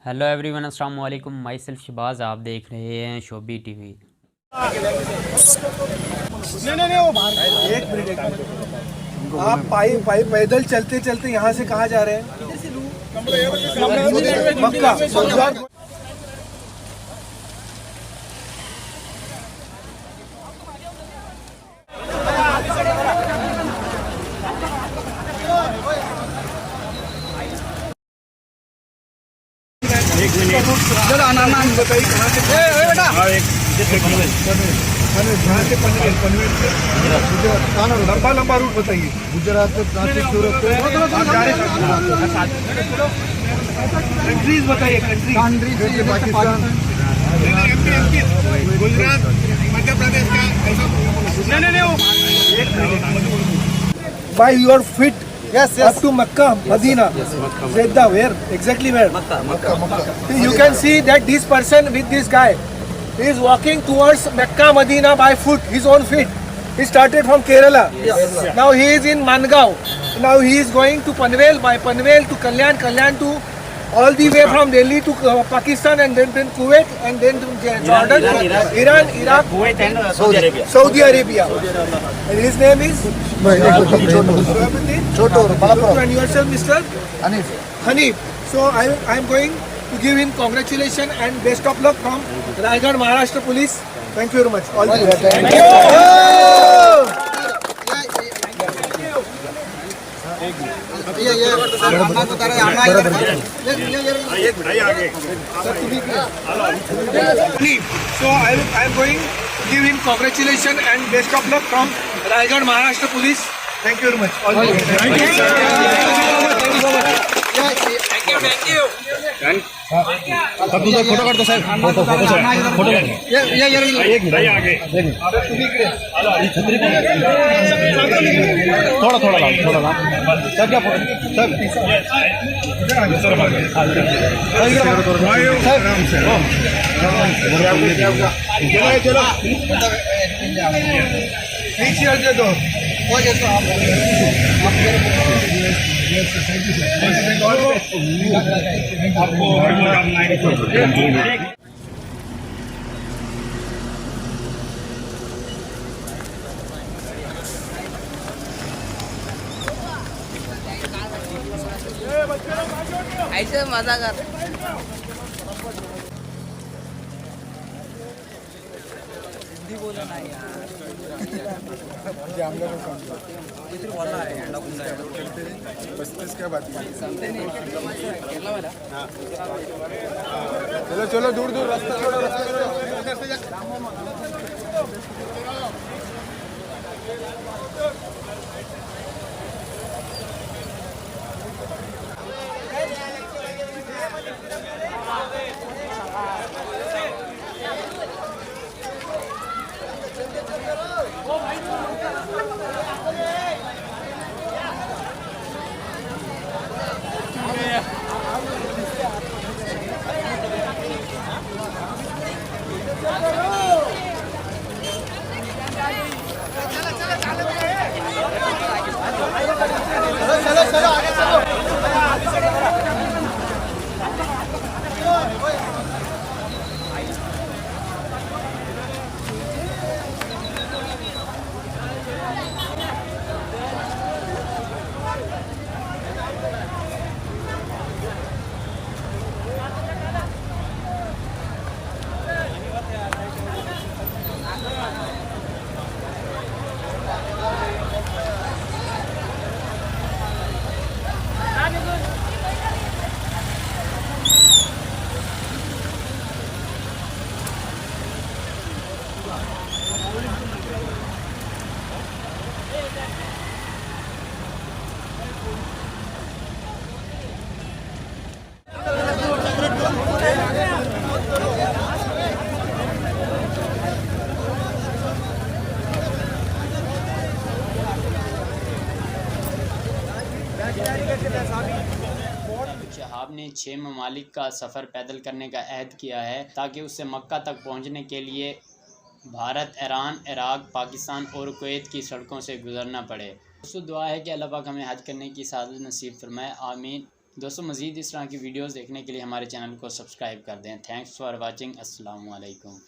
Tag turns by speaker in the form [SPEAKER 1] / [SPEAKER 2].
[SPEAKER 1] Hello everyone, अस्सलाम वालेकुम। My self Shahbaz, आप देख रहे हैं शोबी टीवी।
[SPEAKER 2] नहीं नहीं नहीं, वो बाहर एक मिनट। आप पाई पाई पैदल चलते चलते यहाँ से कहाँ जा रहे हैं? मक्का। एक मिनट सर, आना बताइए कहाँ से? बेटा जहाँ से पनवेल से लंबा लंबा रूट बताइए। गुजरात से सूरत कंट्रीज बताइए। कंट्रीज पाकिस्तान, गुजरात, मध्य प्रदेश का ऐसा। नहीं by your fit. Yes, up to Makkah, Medina. Yes, Makkah. Jeddah, where? Exactly where? Makkah. You can see that this person with this guy is walking towards Makkah, Medina by foot, his own feet. He started from Kerala. Yes. Now he is in Mangaon. Now he is going to Panvel, by Panvel to Kalyan, Kalyan to all the way from Delhi to Pakistan, and then Kuwait, and then to Jordan, Iran, Iraq,
[SPEAKER 3] Kuwait and
[SPEAKER 2] Saudi Arabia. And his name is Choto. And yourself, Mr. Hanif. So I am going to give him congratulations and best of luck from Raigad Maharashtra Police. Thank you very much. All the best. Thank you. So I am going to give him congratulations and best of luck from Raigad Maharashtra Police. Thank you very much. All the best. Thank you so much. Thank you. Photo काढतो साहेब, photo थोडा थोडा साहेब घ्या photo
[SPEAKER 4] ऐसे मजा कर। हिंदी बोला ना यार, हम लोग इधर बोलना है बस क्या बात है।
[SPEAKER 2] चलो चलो दूर दूर रास्ता छोड़ो,
[SPEAKER 1] शहाब ने 6 ममालिक का सफ़र पैदल करने का अहद किया है ताकि उसे मक्का तक पहुंचने के लिए भारत, ईरान, इराक़, पाकिस्तान और कुवैत की सड़कों से गुजरना पड़े। उससे दुआ है कि अल्लाह पाक हमें हज करने की सादत नसीब फरमाए। आमीन। दोस्तों मज़ीद इस तरह की वीडियोस देखने के लिए हमारे चैनल को सब्सक्राइब कर दें। Thanks for watching. अस्सलाम वालेकुम।